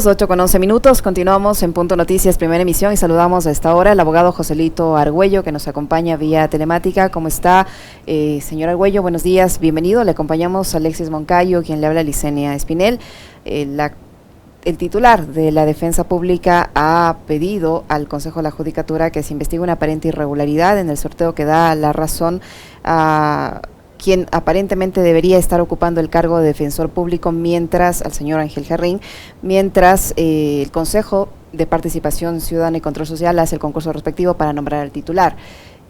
minutos, 8:11. Continuamos en Punto Noticias, primera emisión, y saludamos a esta hora al abogado Joselito Argüello, que nos acompaña vía telemática. ¿Cómo está, señor Argüello? Buenos días, bienvenido. Le acompañamos a Alexis Moncayo, quien le habla, Licenia Espinel. El titular de la Defensa Pública ha pedido al Consejo de la Judicatura que se investigue una aparente irregularidad en el sorteo que da la razón a quien aparentemente debería estar ocupando el cargo de defensor público, mientras al señor Ángel Jarrín, mientras el Consejo de Participación Ciudadana y Control Social hace el concurso respectivo para nombrar al titular.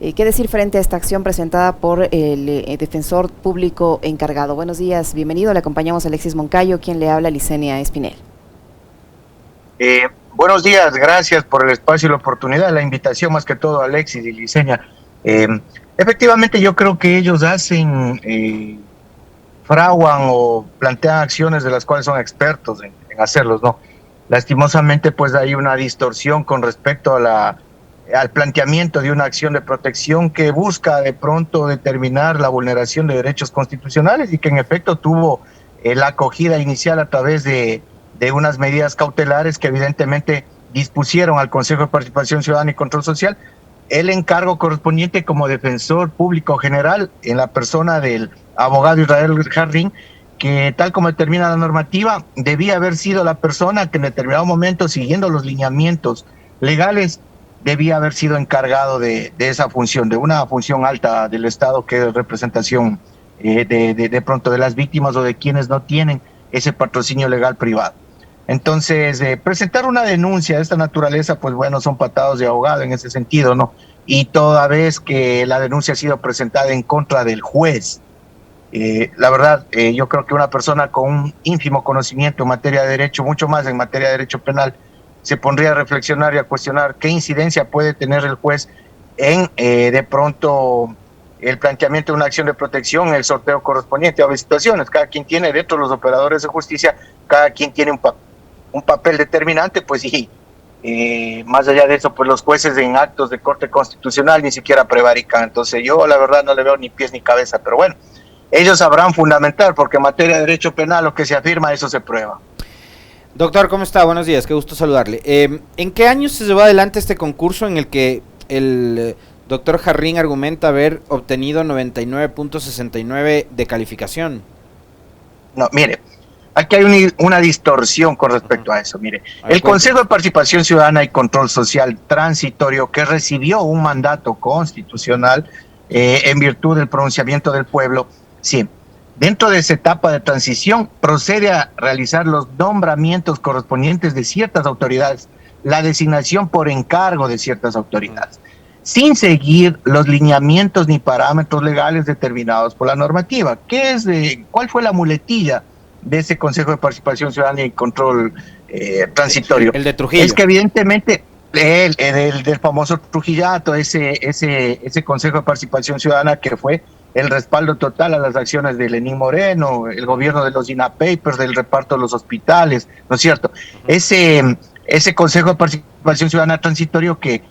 ¿Qué decir frente a esta acción presentada por el defensor público encargado? Buenos días, bienvenido. Le acompañamos a Alexis Moncayo, quien le habla, Licenia Espinel. Buenos días, gracias por el espacio y la oportunidad, la invitación más que todo, Alexis y Licenia. Efectivamente, yo creo que ellos fraguan o plantean acciones de las cuales son expertos en hacerlos, ¿no? Lastimosamente, pues hay una distorsión con respecto a al planteamiento de una acción de protección que busca de pronto determinar la vulneración de derechos constitucionales y que en efecto tuvo la acogida inicial a través de unas medidas cautelares que evidentemente dispusieron al Consejo de Participación Ciudadana y Control Social el encargo correspondiente como defensor público general en la persona del abogado Israel Jarrín, que tal como determina la normativa, debía haber sido la persona que en determinado momento, siguiendo los lineamientos legales, debía haber sido encargado de esa función, de una función alta del Estado, que es representación de pronto de las víctimas o de quienes no tienen ese patrocinio legal privado. Entonces, presentar una denuncia de esta naturaleza, pues bueno, son patadas de ahogado en ese sentido, ¿no? Y toda vez que la denuncia ha sido presentada en contra del juez, la verdad, yo creo que una persona con un ínfimo conocimiento en materia de derecho, mucho más en materia de derecho penal, se pondría a reflexionar y a cuestionar qué incidencia puede tener el juez en, de pronto, el planteamiento de una acción de protección, el sorteo correspondiente a las situaciones. Cada quien tiene, dentro de los operadores de justicia, cada quien tiene un papel determinante, pues, y más allá de eso, pues los jueces en actos de corte constitucional ni siquiera prevarican. Entonces yo la verdad no le veo ni pies ni cabeza, pero bueno, ellos sabrán fundamentar, porque en materia de derecho penal lo que se afirma, eso se prueba. Doctor, ¿cómo está? Buenos días, qué gusto saludarle. ¿En qué año se llevó adelante este concurso en el que el doctor Jarrín argumenta haber obtenido 99.69 de calificación? No, mire, aquí hay una distorsión con respecto a eso. Mire, el Consejo de Participación Ciudadana y Control Social transitorio, que recibió un mandato constitucional en virtud del pronunciamiento del pueblo, sí, dentro de esa etapa de transición procede a realizar los nombramientos correspondientes de ciertas autoridades, la designación por encargo de ciertas autoridades, sin seguir los lineamientos ni parámetros legales determinados por la normativa. ¿Cuál fue la muletilla de ese Consejo de Participación Ciudadana y Control transitorio? El de Trujillo. Es que evidentemente del famoso Trujillato, ese Consejo de Participación Ciudadana, que fue el respaldo total a las acciones de Lenín Moreno, el gobierno de los INA Papers, del reparto de los hospitales, ¿no es cierto? Ese Consejo de Participación Ciudadana transitorio que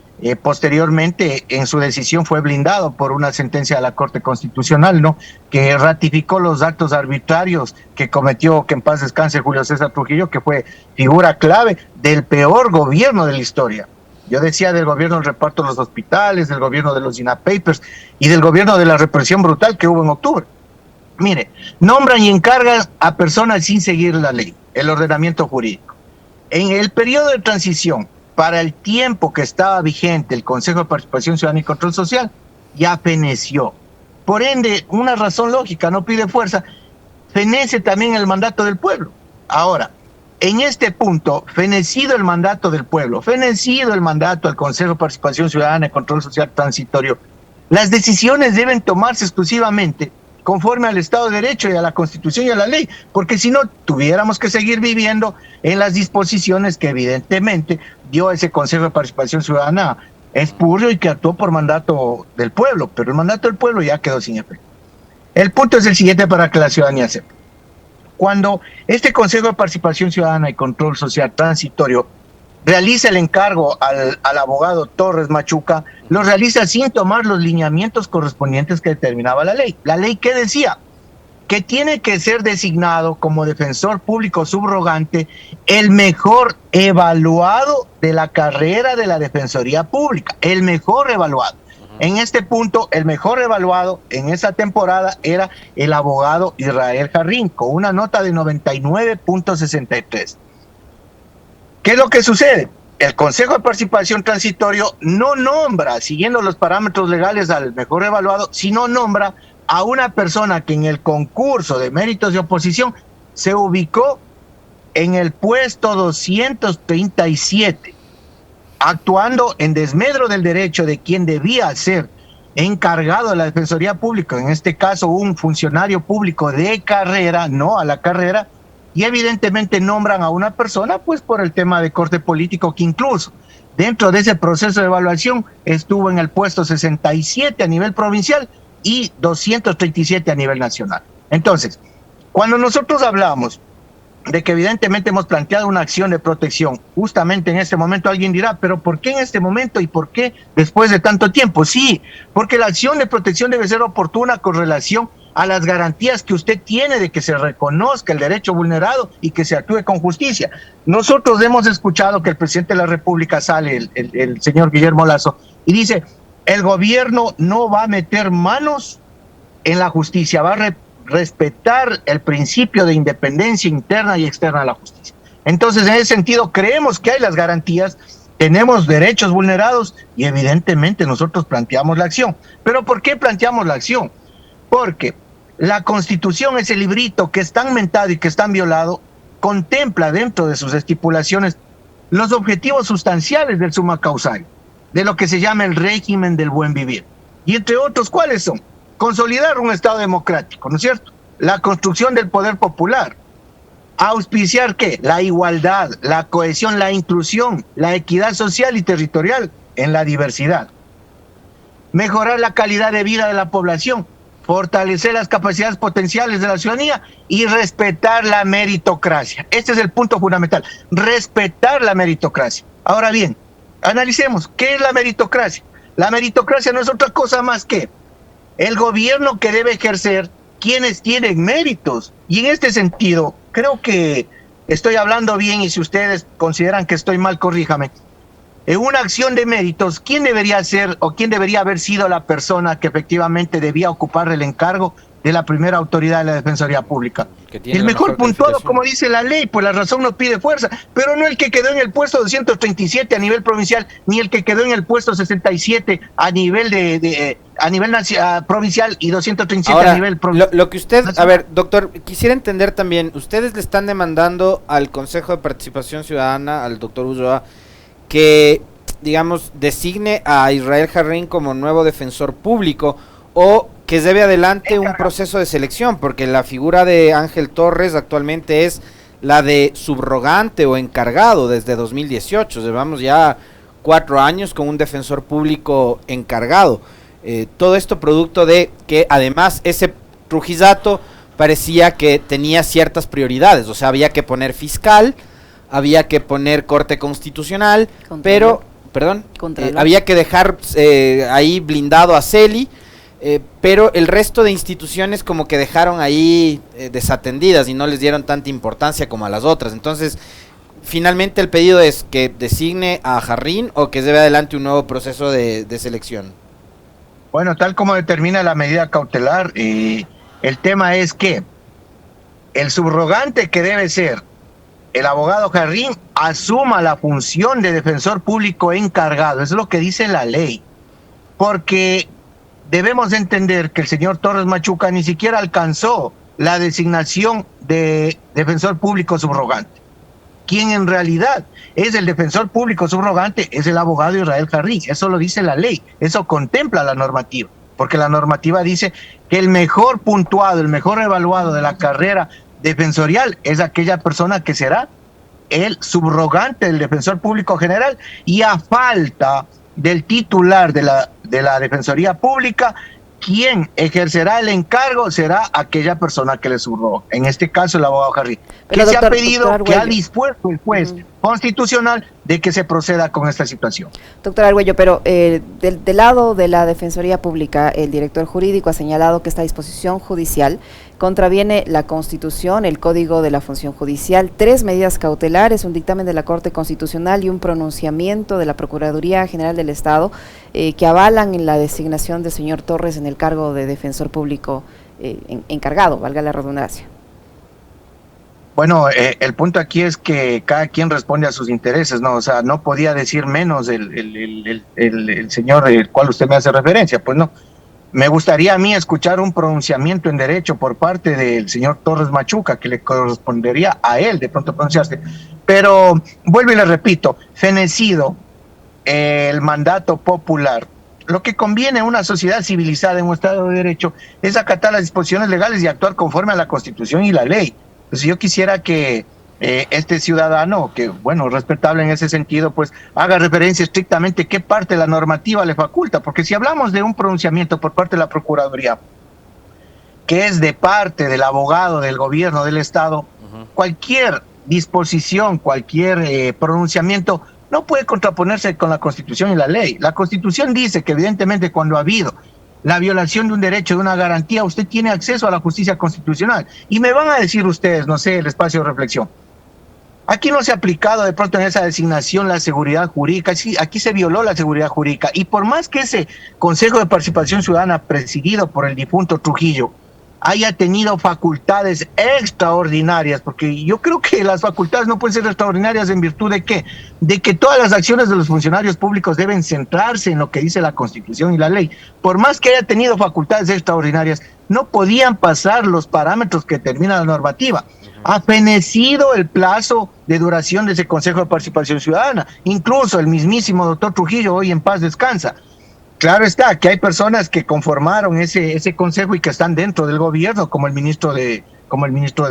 posteriormente en su decisión fue blindado por una sentencia de la Corte Constitucional, ¿no? Que ratificó los actos arbitrarios que cometió, que en paz descanse, Julio César Trujillo, que fue figura clave del peor gobierno de la historia. Yo decía del gobierno del reparto de los hospitales, del gobierno de los INA Papers y del gobierno de la represión brutal que hubo en octubre. Mire, nombran y encargan a personas sin seguir la ley, el ordenamiento jurídico. En el periodo de transición, para el tiempo que estaba vigente el Consejo de Participación Ciudadana y Control Social, ya feneció. Por ende, una razón lógica, no pide fuerza, fenece también el mandato del pueblo. Ahora, en este punto, fenecido el mandato del pueblo, fenecido el mandato del Consejo de Participación Ciudadana y Control Social transitorio, las decisiones deben tomarse exclusivamente conforme al Estado de Derecho y a la Constitución y a la ley, porque si no, tuviéramos que seguir viviendo en las disposiciones que evidentemente dio ese Consejo de Participación Ciudadana espurio y que actuó por mandato del pueblo, pero el mandato del pueblo ya quedó sin efecto. El punto es el siguiente para que la ciudadanía sepa. Cuando este Consejo de Participación Ciudadana y Control Social transitorio realiza el encargo al abogado Torres Machuca, lo realiza sin tomar los lineamientos correspondientes que determinaba la ley. ¿La ley qué decía? que tiene que ser designado como defensor público subrogante el mejor evaluado de la carrera de la Defensoría Pública, el mejor evaluado. En este punto, el mejor evaluado en esa temporada era el abogado Israel Jarrín, con una nota de 99.63. ¿Qué es lo que sucede? El Consejo de Participación Transitorio no nombra, siguiendo los parámetros legales, al mejor evaluado, sino nombra a una persona que en el concurso de méritos de oposición se ubicó en el puesto 237, actuando en desmedro del derecho de quien debía ser encargado de la Defensoría Pública, en este caso un funcionario público de carrera, no a la carrera, y evidentemente nombran a una persona pues por el tema de corte político, que incluso dentro de ese proceso de evaluación estuvo en el puesto 67 a nivel provincial y 237 a nivel nacional. Entonces, cuando nosotros hablamos de que evidentemente hemos planteado una acción de protección, justamente en este momento alguien dirá, pero ¿por qué en este momento y por qué después de tanto tiempo? Sí, porque la acción de protección debe ser oportuna con relación a las garantías que usted tiene de que se reconozca el derecho vulnerado y que se actúe con justicia. Nosotros hemos escuchado que el presidente de la República sale, el señor Guillermo Lasso, y dice, el gobierno no va a meter manos en la justicia, va a respetar el principio de independencia interna y externa de la justicia. Entonces, en ese sentido, creemos que hay las garantías, tenemos derechos vulnerados y evidentemente nosotros planteamos la acción. ¿Pero por qué planteamos la acción? Porque la Constitución, ese librito que es tan mentado y que es tan violado, contempla dentro de sus estipulaciones los objetivos sustanciales del summa causae, de lo que se llama el régimen del buen vivir. Y entre otros, ¿cuáles son? Consolidar un Estado democrático, ¿no es cierto? La construcción del poder popular. Auspiciar, ¿qué? La igualdad, la cohesión, la inclusión, la equidad social y territorial en la diversidad. Mejorar la calidad de vida de la población, fortalecer las capacidades potenciales de la ciudadanía y respetar la meritocracia. Este es el punto fundamental, respetar la meritocracia. Ahora bien, analicemos, ¿qué es la meritocracia? La meritocracia no es otra cosa más que el gobierno que debe ejercer quienes tienen méritos. Y en este sentido, creo que estoy hablando bien y si ustedes consideran que estoy mal, corríjame. En una acción de méritos, ¿quién debería ser o quién debería haber sido la persona que efectivamente debía ocupar el encargo de la primera autoridad de la Defensoría Pública? El mejor puntuado, como dice la ley, pues la razón no pide fuerza, pero no el que quedó en el puesto 237 a nivel provincial, ni el que quedó en el puesto 67 a nivel provincial y 237 ahora, a nivel provincial. Lo que usted, a ver, doctor, quisiera entender también, ustedes le están demandando al Consejo de Participación Ciudadana, al doctor Ulloa, que, digamos, designe a Israel Jarrín como nuevo defensor público o que lleve adelante un proceso de selección, porque la figura de Ángel Torres actualmente es la de subrogante o encargado desde 2018, llevamos ya 4 años con un defensor público encargado, todo esto producto de que además ese Trujillato parecía que tenía ciertas prioridades, o sea, había que poner fiscal, había que poner corte constitucional, pero, perdón, había que dejar ahí blindado a Celi, pero el resto de instituciones como que dejaron ahí desatendidas y no les dieron tanta importancia como a las otras. Entonces, finalmente el pedido es que designe a Jarrín o que lleve adelante un nuevo proceso de selección. Bueno, tal como determina la medida cautelar, el tema es que el subrogante que debe ser el abogado Jarrín asuma la función de defensor público encargado. Eso es lo que dice la ley. Porque debemos entender que el señor Torres Machuca ni siquiera alcanzó la designación de defensor público subrogante. Quien en realidad es el defensor público subrogante es el abogado Israel Jarrín. Eso lo dice la ley, eso contempla la normativa, porque la normativa dice que el mejor puntuado, el mejor evaluado de la carrera defensorial es aquella persona que será el subrogante del defensor público general, y a falta del titular de la Defensoría Pública, quien ejercerá el encargo será aquella persona que le subroga, en este caso el abogado Jarrín. ¿Qué se ha pedido? Que ha dispuesto el juez constitucional de que se proceda con esta situación. Doctor Argüello, pero del lado de la Defensoría Pública, el director jurídico ha señalado que esta disposición judicial contraviene la Constitución, el Código de la Función Judicial, 3 medidas cautelares, un dictamen de la Corte Constitucional y un pronunciamiento de la Procuraduría General del Estado que avalan en la designación del señor Torres en el cargo de defensor público encargado, valga la redundancia. Bueno, el punto aquí es que cada quien responde a sus intereses, ¿no? O sea, no podía decir menos el señor al cual usted me hace referencia, pues no. Me gustaría a mí escuchar un pronunciamiento en derecho por parte del señor Torres Machuca, que le correspondería a él de pronto pronunciarse. Pero vuelvo y le repito, fenecido el mandato popular, lo que conviene a una sociedad civilizada en un Estado de Derecho es acatar las disposiciones legales y actuar conforme a la Constitución y la ley. Pues yo quisiera que este ciudadano, que bueno, respetable en ese sentido, pues haga referencia estrictamente qué parte de la normativa le faculta, porque si hablamos de un pronunciamiento por parte de la Procuraduría, que es de parte del abogado del gobierno del Estado, cualquier disposición, cualquier pronunciamiento no puede contraponerse con la Constitución y la ley. La Constitución dice que evidentemente cuando ha habido la violación de un derecho, de una garantía, usted tiene acceso a la justicia constitucional. Y me van a decir ustedes, no sé, el espacio de reflexión, aquí no se ha aplicado de pronto en esa designación la seguridad jurídica, aquí se violó la seguridad jurídica, y por más que ese Consejo de Participación Ciudadana presidido por el difunto Trujillo haya tenido facultades extraordinarias, porque yo creo que las facultades no pueden ser extraordinarias en virtud de ¿qué? De que todas las acciones de los funcionarios públicos deben centrarse en lo que dice la Constitución y la ley. Por más que haya tenido facultades extraordinarias, no podían pasar los parámetros que determina la normativa. Ha fenecido el plazo de duración de ese Consejo de Participación Ciudadana. Incluso el mismísimo doctor Trujillo hoy en paz descansa. Claro está que hay personas que conformaron ese consejo y que están dentro del gobierno, como el ministro de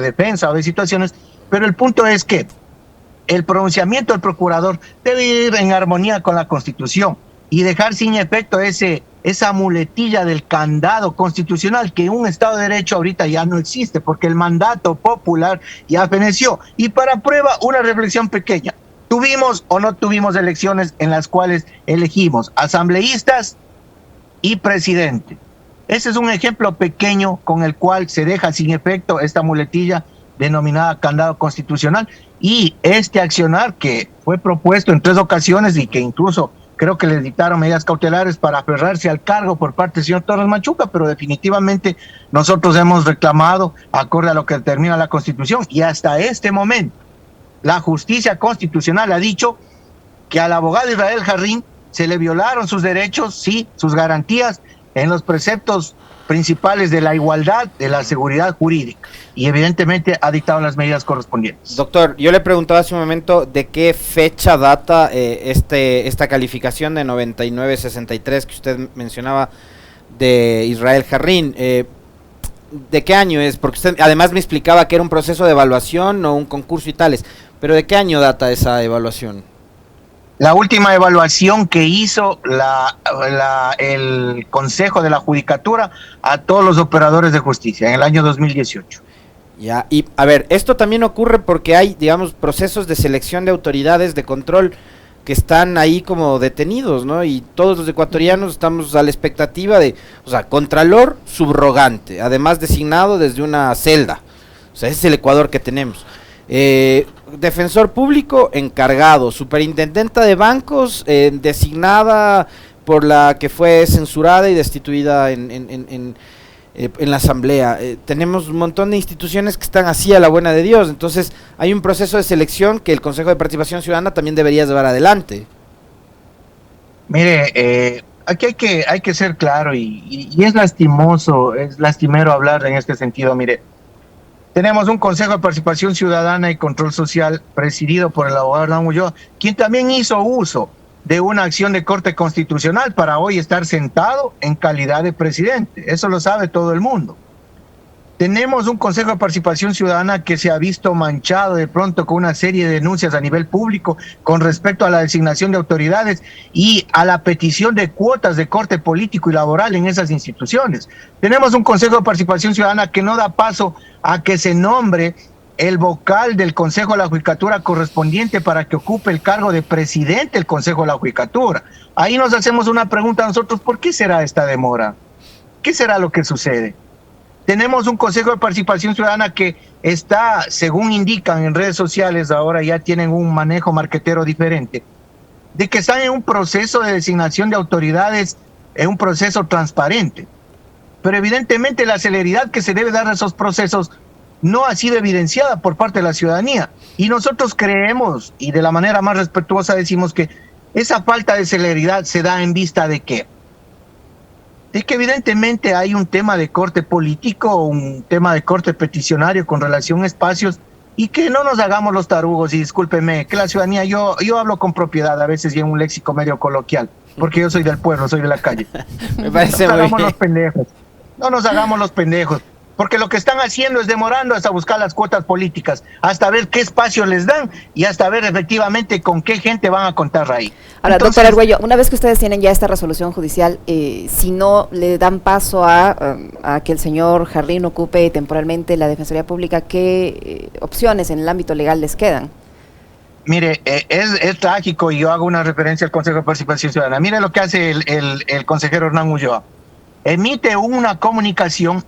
Defensa o de situaciones, pero el punto es que el pronunciamiento del procurador debe ir en armonía con la Constitución y dejar sin efecto esa muletilla del candado constitucional que en un Estado de Derecho ahorita ya no existe, porque el mandato popular ya feneció. Y para prueba, una reflexión pequeña. ¿Tuvimos o no tuvimos elecciones en las cuales elegimos asambleístas y presidente? Ese es un ejemplo pequeño con el cual se deja sin efecto esta muletilla denominada candado constitucional, y este accionar que fue propuesto en 3 ocasiones y que incluso creo que le dictaron medidas cautelares para aferrarse al cargo por parte del señor Torres Machuca, pero definitivamente nosotros hemos reclamado acorde a lo que determina la Constitución, y hasta este momento la justicia constitucional ha dicho que al abogado Israel Jarrín se le violaron sus derechos, sí, sus garantías en los preceptos principales de la igualdad, de la seguridad jurídica, y evidentemente ha dictado las medidas correspondientes. Doctor, yo le preguntaba hace un momento de qué fecha data esta calificación de 99.63 que usted mencionaba de Israel Jarrín. ¿De qué año es? Porque usted además me explicaba que era un proceso de evaluación o un concurso y tales, pero ¿de qué año data esa evaluación? La última evaluación que hizo el Consejo de la Judicatura a todos los operadores de justicia en el año 2018. Ya, y a ver, esto también ocurre porque hay, digamos, procesos de selección de autoridades de control que están ahí como detenidos, ¿no? Y todos los ecuatorianos estamos a la expectativa de, o sea, contralor subrogante, además designado desde una celda. O sea, ese es el Ecuador que tenemos. Defensor público encargado, superintendenta de bancos designada por la que fue censurada y destituida en la asamblea. Tenemos un montón de instituciones que están así a la buena de Dios, entonces hay un proceso de selección que el Consejo de Participación Ciudadana también debería llevar adelante. Mire, aquí hay que ser claro y es lastimoso, es lastimero hablar en este sentido. Mire, tenemos un Consejo de Participación Ciudadana y Control Social presidido por el abogado Hernán Ulloa, quien también hizo uso de una acción de corte constitucional para hoy estar sentado en calidad de presidente. Eso lo sabe todo el mundo. Tenemos un Consejo de Participación Ciudadana que se ha visto manchado de pronto con una serie de denuncias a nivel público con respecto a la designación de autoridades y a la petición de cuotas de corte político y laboral en esas instituciones. Tenemos un Consejo de Participación Ciudadana que no da paso a que se nombre el vocal del Consejo de la Judicatura correspondiente para que ocupe el cargo de presidente del Consejo de la Judicatura. Ahí nos hacemos una pregunta nosotros, ¿por qué será esta demora? ¿Qué será lo que sucede? Tenemos un Consejo de Participación Ciudadana que está, según indican en redes sociales, ahora ya tienen un manejo marquetero diferente, de que están en un proceso de designación de autoridades, en un proceso transparente. Pero evidentemente la celeridad que se debe dar a esos procesos no ha sido evidenciada por parte de la ciudadanía. Y nosotros creemos, y de la manera más respetuosa decimos, que esa falta de celeridad se da en vista de qué. De que evidentemente hay un tema de corte político, un tema de corte peticionario con relación a espacios, y que no nos hagamos los tarugos, y discúlpeme, que la ciudadanía, yo hablo con propiedad a veces y en un léxico medio coloquial, porque yo soy del pueblo, soy de la calle. Me parece no nos muy hagamos bien. los pendejos, no nos hagamos los pendejos, porque lo que están haciendo es demorando hasta buscar las cuotas políticas, hasta ver qué espacio les dan y hasta ver efectivamente con qué gente van a contar ahí. Ahora, Entonces, doctor Argüello, una vez que ustedes tienen ya esta resolución judicial, si no le dan paso a que el señor Jarrín ocupe temporalmente la Defensoría Pública, ¿qué opciones en el ámbito legal les quedan? Mire, es trágico, y yo hago una referencia al Consejo de Participación Ciudadana. Mire lo que hace el consejero Hernán Ulloa. Emite una comunicación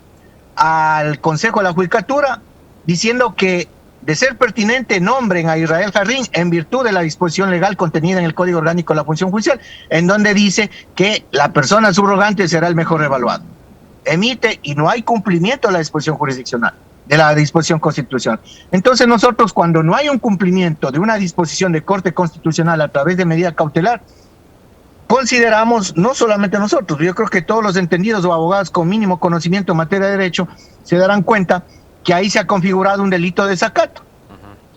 al Consejo de la Judicatura diciendo que, de ser pertinente, nombren a Israel Jarrín en virtud de la disposición legal contenida en el Código Orgánico de la Función Judicial, en donde dice que la persona subrogante será el mejor evaluado. Emite, y no hay cumplimiento de la disposición jurisdiccional, de la disposición constitucional. Entonces nosotros, cuando no hay un cumplimiento de una disposición de Corte Constitucional a través de medida cautelar, consideramos, no solamente nosotros, yo creo que todos los entendidos o abogados con mínimo conocimiento en materia de derecho se darán cuenta que ahí se ha configurado un delito de desacato.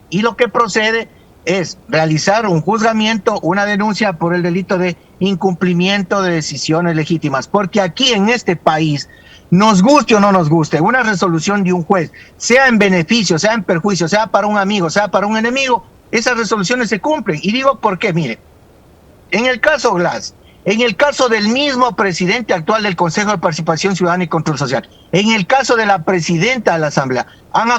Y lo que procede es realizar un juzgamiento, una denuncia por el delito de incumplimiento de decisiones legítimas. Porque aquí en este país, nos guste o no nos guste, una resolución de un juez, sea en beneficio, sea en perjuicio, sea para un amigo, sea para un enemigo, esas resoluciones se cumplen. Y digo por qué, mire, en el caso Glass, en el caso del mismo presidente actual del Consejo de Participación Ciudadana y Control Social, en el caso de la presidenta de la Asamblea, ¿han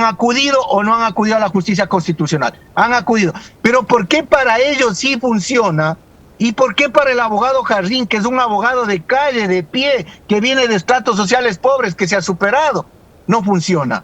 acudido o no han acudido a la justicia constitucional? Han acudido. Pero ¿por qué para ellos sí funciona? ¿Y por qué para el abogado Jarrín, que es un abogado de calle, de pie, que viene de estratos sociales pobres, que se ha superado, no funciona?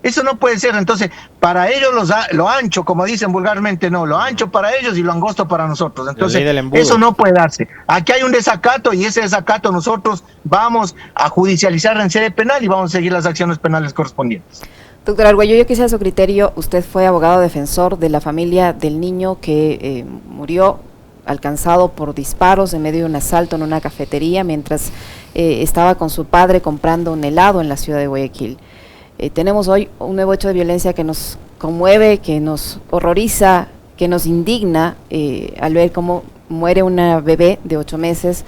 Eso no puede ser. Entonces, para ellos lo ancho, como dicen vulgarmente, no, lo ancho para ellos y lo angosto para nosotros. Entonces, eso no puede darse. Aquí hay un desacato, y ese desacato nosotros vamos a judicializar en sede penal y vamos a seguir las acciones penales correspondientes. Doctor Argüello, yo quisiera su criterio. Usted fue abogado defensor de la familia del niño que murió alcanzado por disparos en medio de un asalto en una cafetería mientras estaba con su padre comprando un helado en la ciudad de Guayaquil. Tenemos hoy un nuevo hecho de violencia que nos conmueve, que nos horroriza, que nos indigna al ver cómo muere una bebé de 8 meses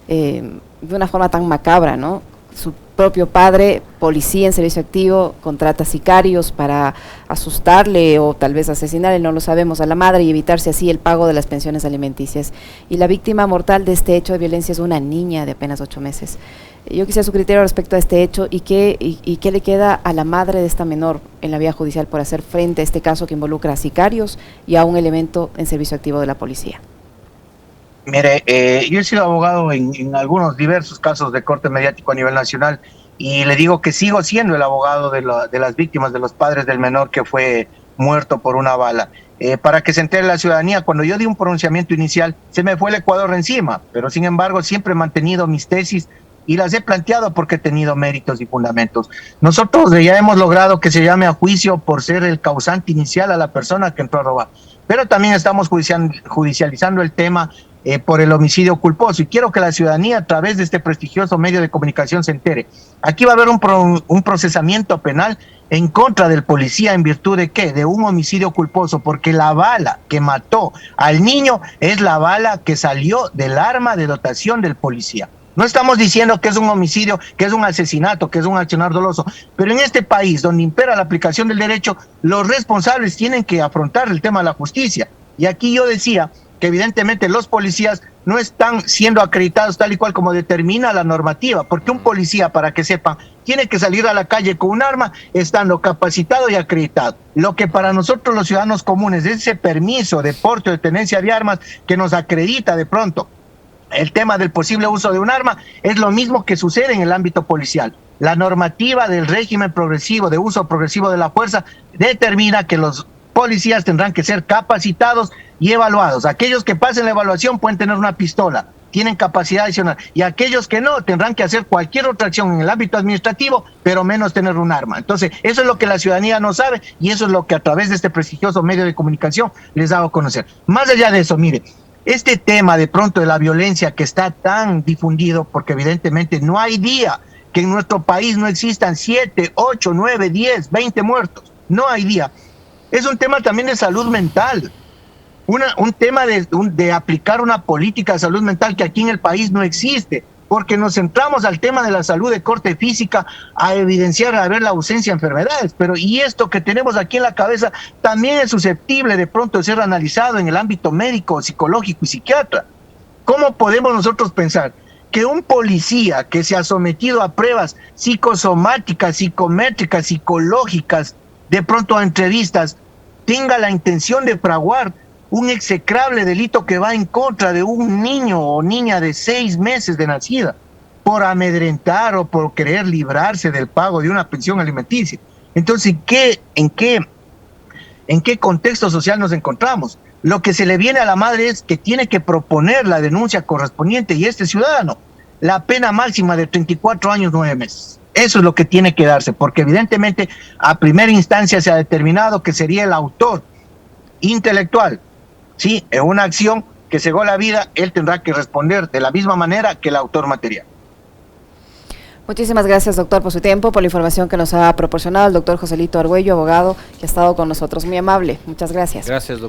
de una forma tan macabra, ¿no? Su propio padre, policía en servicio activo, contrata sicarios para asustarle o tal vez asesinarle, no lo sabemos, a la madre y evitarse así el pago de las pensiones alimenticias. Y la víctima mortal de este hecho de violencia es una niña de apenas 8 meses. Yo quisiera su criterio respecto a este hecho y qué le queda a la madre de esta menor en la vía judicial por hacer frente a este caso que involucra a sicarios y a un elemento en servicio activo de la policía. Mire, yo he sido abogado en algunos diversos casos de corte mediático a nivel nacional, y le digo que sigo siendo el abogado de las víctimas, de los padres del menor que fue muerto por una bala. Para que se entere la ciudadanía, cuando yo di un pronunciamiento inicial, se me fue el Ecuador encima, pero sin embargo siempre he mantenido mis tesis y las he planteado porque he tenido méritos y fundamentos. Nosotros ya hemos logrado que se llame a juicio por ser el causante inicial a la persona que entró a robar, pero también estamos judicializando el tema por el homicidio culposo, y quiero que la ciudadanía a través de este prestigioso medio de comunicación se entere. Aquí va a haber un procesamiento penal en contra del policía en virtud de ¿qué? De un homicidio culposo, porque la bala que mató al niño es la bala que salió del arma de dotación del policía. No estamos diciendo que es un homicidio, que es un asesinato, que es un accionar doloso, pero en este país donde impera la aplicación del derecho, los responsables tienen que afrontar el tema de la justicia. Y aquí yo decía que evidentemente los policías no están siendo acreditados tal y cual como determina la normativa, porque un policía, para que sepan, tiene que salir a la calle con un arma estando capacitado y acreditado. Lo que para nosotros los ciudadanos comunes es ese permiso de porte o de tenencia de armas que nos acredita de pronto el tema del posible uso de un arma, es lo mismo que sucede en el ámbito policial. La normativa del régimen progresivo, de uso progresivo de la fuerza, determina que los policías tendrán que ser capacitados y evaluados. Aquellos que pasen la evaluación pueden tener una pistola, tienen capacidad adicional, y aquellos que no tendrán que hacer cualquier otra acción en el ámbito administrativo, pero menos tener un arma. Entonces, eso es lo que la ciudadanía no sabe y eso es lo que a través de este prestigioso medio de comunicación les hago conocer. Más allá de eso, mire, este tema de pronto de la violencia que está tan difundido, porque evidentemente no hay día que en nuestro país no existan 7, 8, 9, 10, 20 muertos. No hay día. Es un tema también de salud mental. Un tema de aplicar una política de salud mental que aquí en el país no existe, porque nos centramos al tema de la salud de corte física, a evidenciar, a ver la ausencia de enfermedades, pero y esto que tenemos aquí en la cabeza también es susceptible de pronto de ser analizado en el ámbito médico, psicológico y psiquiatra. ¿Cómo podemos nosotros pensar que un policía que se ha sometido a pruebas psicosomáticas, psicométricas, psicológicas, de pronto a entrevistas, tenga la intención de fraguar un execrable delito que va en contra de un niño o niña de 6 meses de nacida, por amedrentar o por querer librarse del pago de una pensión alimenticia? Entonces, ¿en qué contexto social nos encontramos? Lo que se le viene a la madre es que tiene que proponer la denuncia correspondiente, y este ciudadano, la pena máxima de 34 años, 9 meses. Eso es lo que tiene que darse, porque evidentemente a primera instancia se ha determinado que sería el autor intelectual, ¿sí? En una acción que cegó la vida, él tendrá que responder de la misma manera que el autor material. Muchísimas gracias, doctor, por su tiempo, por la información que nos ha proporcionado el doctor Joselito Argüello, abogado, que ha estado con nosotros. Muy amable. Muchas gracias. Gracias, doctor.